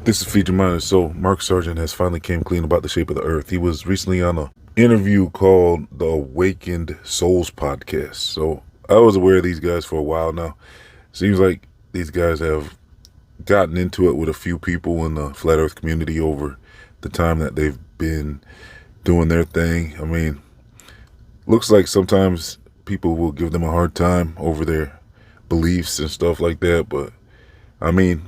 This is Feature Minor. So Mark Sargent has finally came clean about the shape of the earth. He was recently on an interview called the Awakened Souls podcast. So I was aware of these guys for a while now. Seems like these guys have gotten into it with a few people in the flat earth community over the time that they've been doing their thing. I mean, looks like sometimes people will give them a hard time over their beliefs and stuff like that. But I mean,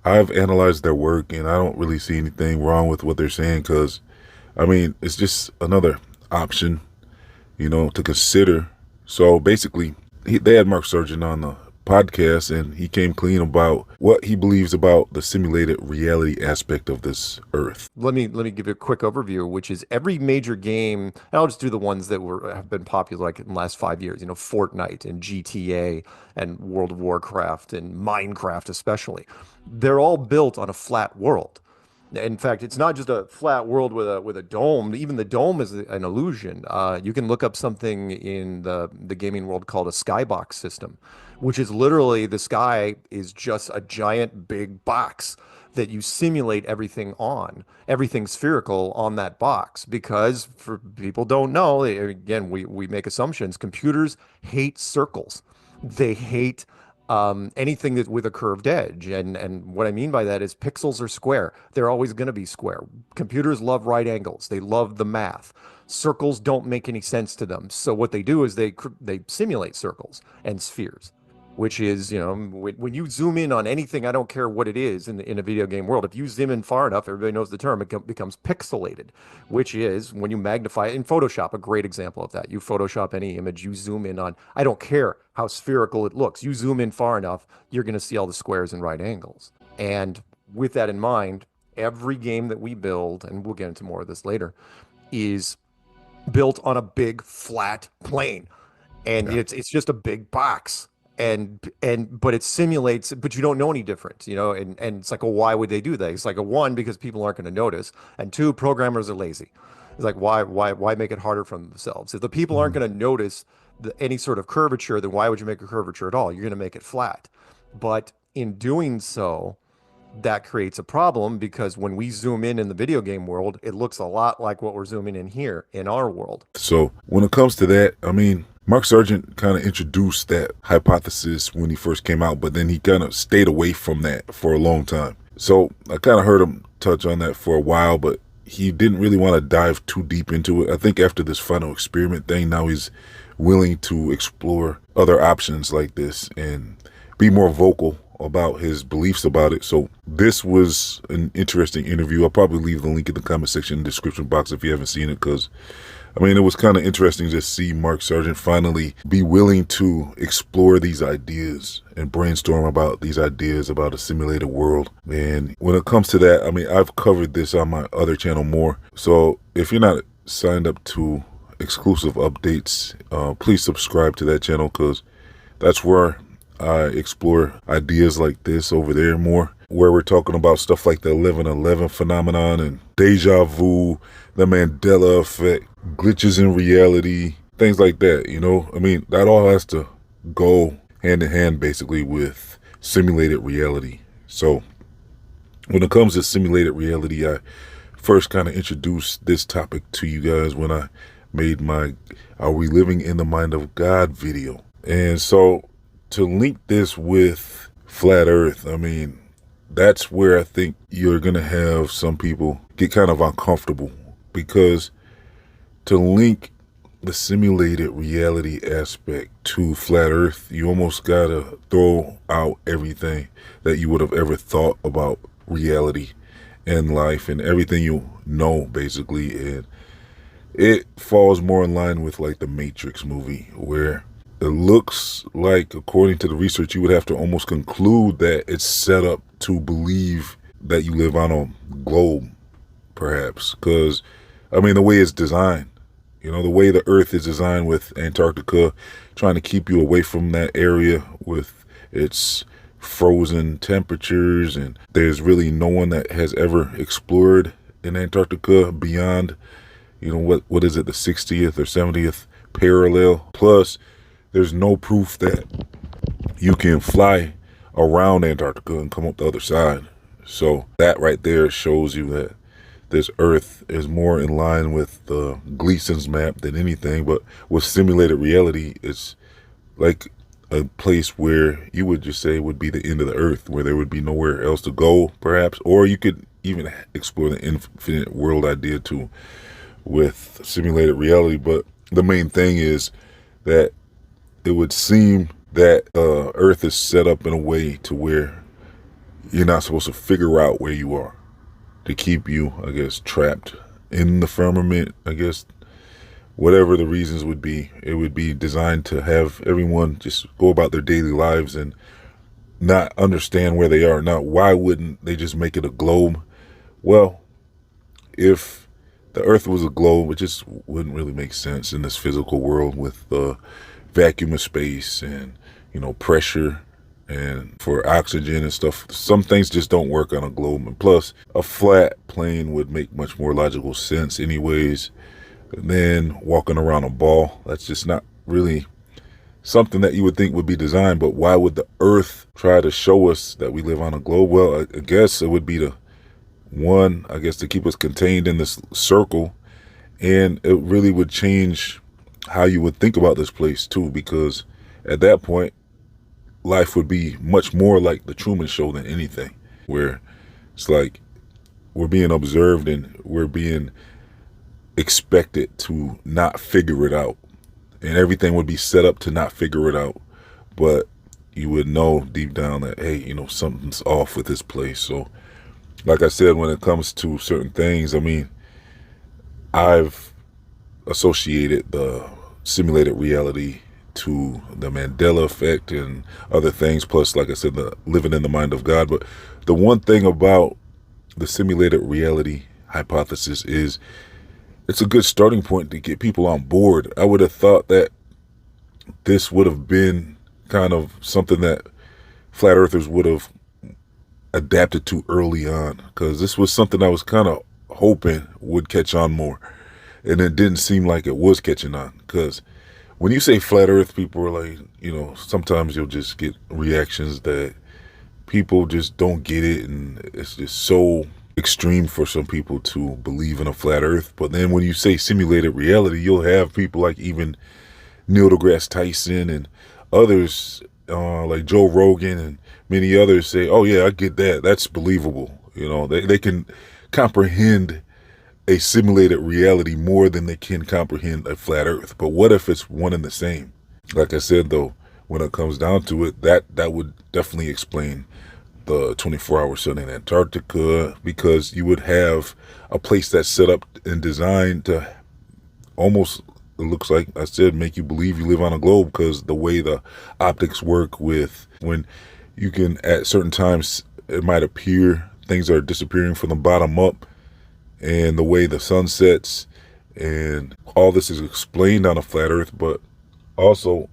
I've analyzed their work and I don't really see anything wrong with what they're saying, because I mean, it's just another option, to consider. So basically, they had Mark Sargent on the podcast and he came clean about what he believes about the simulated reality aspect of this earth. Let me give you a quick overview, which is every major game, and I'll just do the ones that have been popular like in the last 5 years, Fortnite and GTA and World of Warcraft and Minecraft especially. They're all built on a flat world. In fact, it's not just a flat world with a dome. Even the dome is an illusion. You can look up something in the gaming world called a skybox system, which is literally the sky is just a giant big box that you simulate everything spherical on that box. Because for people don't know, again, we make assumptions. Computers hate circles. They hate anything that with a curved edge. And what I mean by that is pixels are square. They're always going to be square. Computers love right angles. They love the math. Circles don't make any sense to them. So what they do is they simulate circles and spheres, which is, when you zoom in on anything, I don't care what it is in a video game world, if you zoom in far enough, everybody knows the term, it becomes pixelated, which is when you magnify it. In Photoshop, a great example of that. You Photoshop any image, you zoom in on, I don't care how spherical it looks. You zoom in far enough, you're going to see all the squares and right angles. And with that in mind, every game that we build, and we'll get into more of this later, is built on a big flat plane. And it's just a big box. But it simulates, but you don't know any different, and it's like, well, why would they do that? It's like one, because people aren't going to notice, and two, programmers are lazy. It's like, why make it harder for themselves? If the people aren't going to notice any sort of curvature, then why would you make a curvature at all? You're going to make it flat. But in doing so, that creates a problem, because when we zoom in the video game world, it looks a lot like what we're zooming in here in our world. So when it comes to that, I mean, Mark Sargent kind of introduced that hypothesis when he first came out, but then he kind of stayed away from that for a long time. So I kind of heard him touch on that for a while, but he didn't really want to dive too deep into it. I think after this final experiment thing, now he's willing to explore other options like this and be more vocal about his beliefs about it. So this was an interesting interview. I'll probably leave the link in the comment section, description box if you haven't seen it, because I mean, it was kind of interesting to see Mark Sargent finally be willing to explore these ideas and brainstorm about these ideas about a simulated world. And when it comes to that, I mean, I've covered this on my other channel more. So if you're not signed up to exclusive updates, please subscribe to that channel, because that's where I explore ideas like this over there more, where we're talking about stuff like the 11/11 phenomenon and deja vu, the Mandela effect, glitches in reality, things like that, I mean, that all has to go hand in hand basically with simulated reality. So when it comes to simulated reality, I first kind of introduced this topic to you guys when I made my Are We Living in the Mind of God video. And so to link this with flat earth, I mean, that's where I think you're going to have some people get kind of uncomfortable, because to link the simulated reality aspect to flat earth, you almost got to throw out everything that you would have ever thought about reality and life and everything basically. And it falls more in line with like the Matrix movie, where it looks like, according to the research, you would have to almost conclude that it's set up to believe that you live on a globe, perhaps. Because, I mean, the way it's designed, the way the earth is designed with Antarctica, trying to keep you away from that area with its frozen temperatures. And there's really no one that has ever explored in Antarctica beyond, what is it, the 60th or 70th parallel. Plus, there's no proof that you can fly around Antarctica and come up the other side. So that right there shows you that this Earth is more in line with the Gleason's map than anything. But with simulated reality, it's like a place where you would just say would be the end of the Earth, where there would be nowhere else to go, perhaps. Or you could even explore the infinite world idea too with simulated reality. But the main thing is that it would seem that Earth is set up in a way to where you're not supposed to figure out where you are, to keep you, I guess, trapped in the firmament. I guess whatever the reasons would be, it would be designed to have everyone just go about their daily lives and not understand where they are. Now, why wouldn't they just make it a globe? Well, if the Earth was a globe, it just wouldn't really make sense in this physical world with the vacuum of space and, pressure and for oxygen and stuff. Some things just don't work on a globe. And plus, a flat plane would make much more logical sense anyways than walking around a ball. That's just not really something that you would think would be designed. But why would the Earth try to show us that we live on a globe? Well, I guess it would be to keep us contained in this circle. And it really would change how you would think about this place too, because at that point, life would be much more like the Truman Show than anything, where it's like we're being observed and we're being expected to not figure it out, and everything would be set up to not figure it out. But you would know deep down that, hey, something's off with this place. So like I said, when it comes to certain things, I've associated the simulated reality to the Mandela effect and other things, plus, like I said, the living in the mind of God. But the one thing about the simulated reality hypothesis is it's a good starting point to get people on board. I would have thought that this would have been kind of something that flat earthers would have adapted to early on, because this was something I was kind of hoping would catch on more, and it didn't seem like it was catching on. Because when you say flat earth, people are like, sometimes you'll just get reactions that people just don't get it, and it's just so extreme for some people to believe in a flat earth. But then when you say simulated reality, you'll have people like even Neil deGrasse Tyson and others like Joe Rogan and many others say, oh yeah, I get that, that's believable. They can comprehend a simulated reality more than they can comprehend a flat earth. But what if it's one and the same? Like I said, though, when it comes down to it, that would definitely explain the 24-hour sun in Antarctica, because you would have a place that's set up and designed to almost, it looks like I said, make you believe you live on a globe, because the way the optics work with when you can, at certain times, it might appear things are disappearing from the bottom up, and the way the sun sets, and all this is explained on a flat earth. But also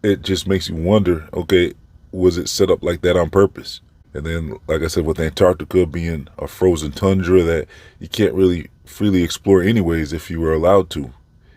it just makes you wonder, okay, was it set up like that on purpose? And then, like I said, with Antarctica being a frozen tundra that you can't really freely explore anyways if you were allowed to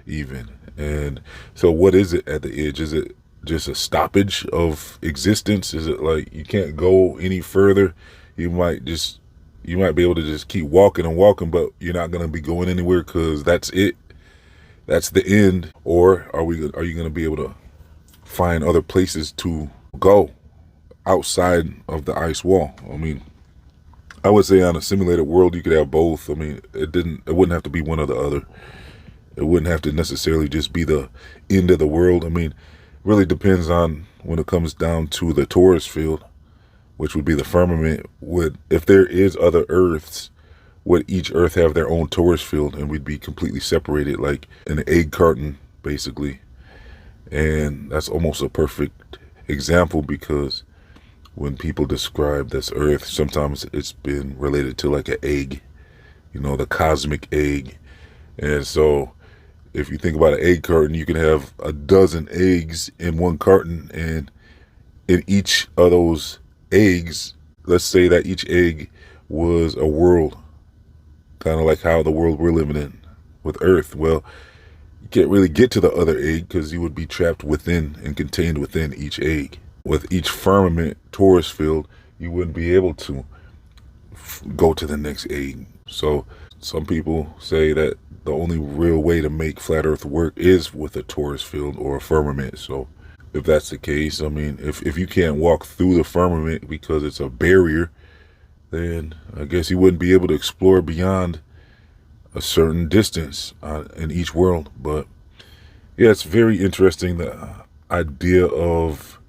even. And so what is it at the edge? Is it just a stoppage of existence? Is it like you can't go any further? You might be able to just keep walking and walking, but you're not going to be going anywhere because that's it. That's the end. Or are you going to be able to find other places to go outside of the ice wall? I would say on a simulated world, you could have both. It wouldn't have to be one or the other. It wouldn't have to necessarily just be the end of the world. It really depends on when it comes down to the torus field, which would be the firmament. If there is other Earths, would each Earth have their own torus field, and we'd be completely separated, like in an egg carton, basically. And that's almost a perfect example, because when people describe this Earth, sometimes it's been related to like an egg, the cosmic egg. And so if you think about an egg carton, you can have a dozen eggs in one carton, and in each of those eggs, let's say that each egg was a world, kind of like how the world we're living in with Earth. Well, you can't really get to the other egg because you would be trapped within and contained within each egg. With each firmament torus field, you wouldn't be able to. go to the next aid. So some people say that the only real way to make flat earth work is with a torus field or a firmament. So if that's the case, I mean, if you can't walk through the firmament because it's a barrier, then I guess you wouldn't be able to explore beyond a certain distance in each world. But yeah, it's very interesting. The idea of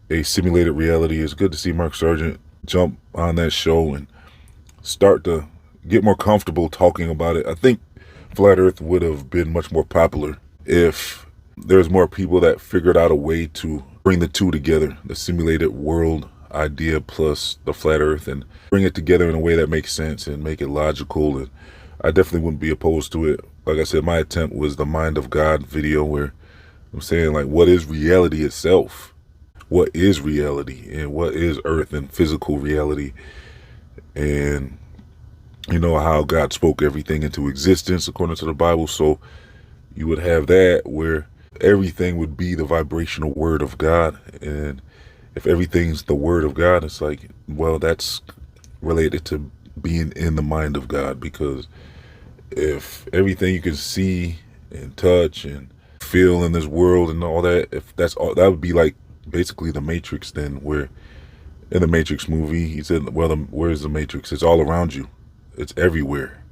a simulated reality. Is good to see Mark Sargent jump on that show and start to get more comfortable talking about it. I think Flat Earth would have been much more popular if there's more people that figured out a way to bring the two together, the simulated world idea plus the flat earth, and bring it together in a way that makes sense and make it logical. And I definitely wouldn't be opposed to it. Like I said, my attempt was the Mind of God video, where I'm saying, like, what is reality itself? What is reality, and what is earth and physical reality? And you know how God spoke everything into existence according to the Bible. So you would have that where everything would be the vibrational word of God. And if everything's the word of God, it's like, well, that's related to being in the mind of God. Because if everything you can see and touch and feel in this world and all that, if that's all, that would be like basically the Matrix. Then where in the Matrix movie, he said, well, where's the Matrix? It's all around you. It's everywhere.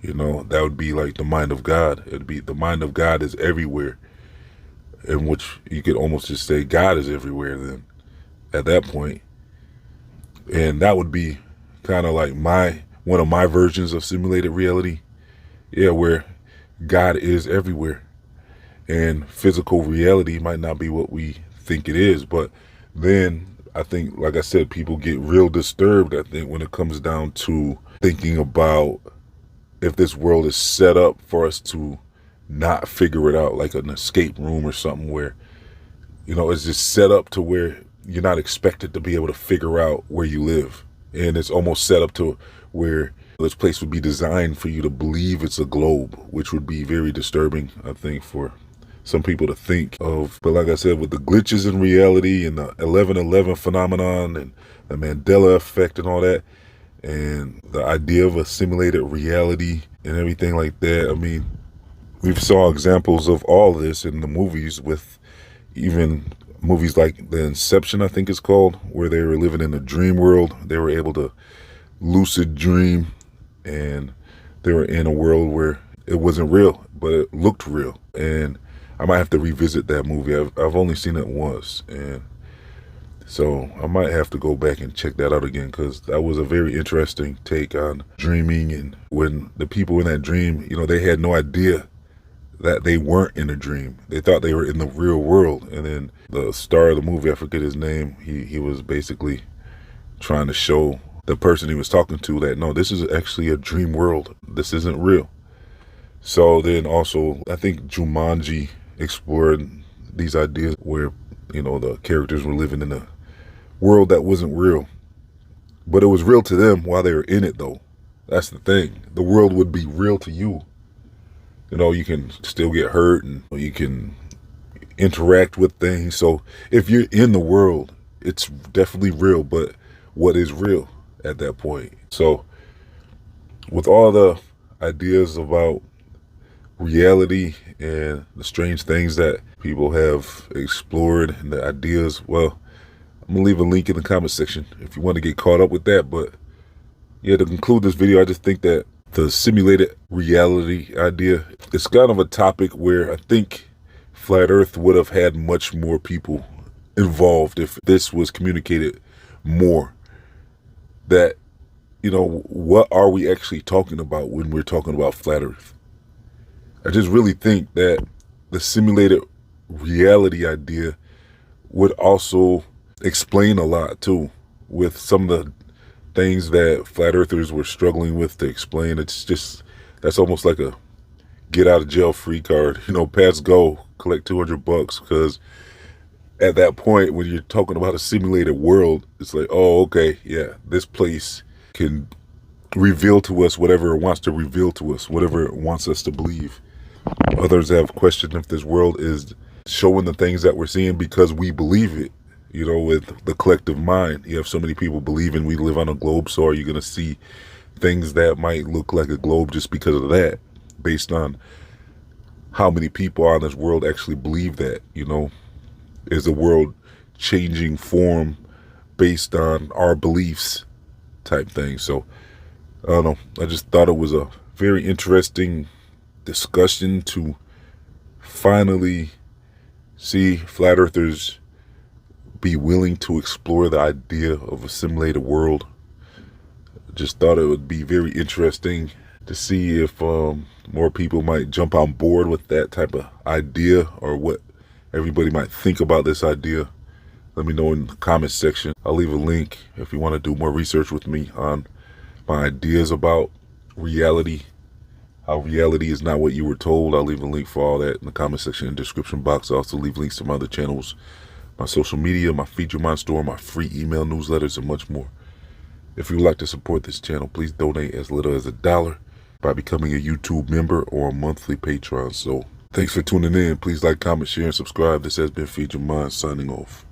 You know, that would be like the mind of God. It'd be the mind of God is everywhere. In which you could almost just say God is everywhere then at that point. And that would be kind of like one of my versions of simulated reality. Yeah, where God is everywhere. And physical reality might not be what we think it is. But then I think, like I said, people get real disturbed, I think, when it comes down to thinking about if this world is set up for us to not figure it out, like an escape room or something where, you know, it's just set up to where you're not expected to be able to figure out where you live. And it's almost set up to where this place would be designed for you to believe it's a globe, which would be very disturbing, I think, for some people to think of. But like I said, with the glitches in reality and the 11/11 phenomenon and the Mandela effect and all that, and the idea of a simulated reality and everything like that, I mean, we've saw examples of all this in the movies, with even movies like The Inception, I think it's called, where they were living in a dream world. They were able to lucid dream, and they were in a world where it wasn't real, but it looked real. And I might have to revisit that movie. I've only seen it once, and so I might have to go back and check that out again, because that was a very interesting take on dreaming. And when the people in that dream, you know, they had no idea that they weren't in a dream. They thought they were in the real world. And then the star of the movie, I forget his name, he was basically trying to show the person he was talking to that, no, this is actually a dream world. This isn't real. So then also, I think Jumanji explored these ideas where, you know, the characters were living in a world that wasn't real, but it was real to them while they were in it, though. That's the thing. The world would be real to you. You know, you can still get hurt and you can interact with things. So if you're in the world, it's definitely real, but what is real at that point? So with all the ideas about reality and the strange things that people have explored and the ideas, well, I'm gonna leave a link in the comment section if you want to get caught up with that. But yeah, to conclude this video, I just think that the simulated reality idea, it's kind of a topic where I think Flat Earth would have had much more people involved if this was communicated more. That, you know, what are we actually talking about when we're talking about Flat Earth? I just really think that the simulated reality idea would also explain a lot too, with some of the things that flat earthers were struggling with to explain. It's just, that's almost like a get out of jail free card. You know, pass go, collect $200, because at that point when you're talking about a simulated world, it's like, oh, okay, yeah, this place can reveal to us whatever it wants to reveal to us, whatever it wants us to believe. Others have questioned if this world is showing the things that we're seeing because we believe it. you know, with the collective mind. You have so many people believing we live on a globe, so are you going to see things that might look like a globe just because of that, based on how many people on this world actually believe that, you know? Is the world changing form based on our beliefs type thing? So, I don't know. I just thought it was a very interesting discussion to finally see flat earthers be willing to explore the idea of a simulated world. Just thought it would be very interesting to see if more people might jump on board with that type of idea, or what everybody might think about this idea. Let me know in the comments section. I'll leave a link if you want to do more research with me on my ideas about reality, how reality is not what you were told. I'll leave a link for all that in the comment section and description box. I'll also leave links to my other channels, my social media, my Feed Your Mind store, my free email newsletters, and much more. If you'd like to support this channel, please donate as little as $1 by becoming a YouTube member or a monthly Patreon. So thanks for tuning in. Please like, comment, share, and subscribe. This has been Feed Your Mind signing off.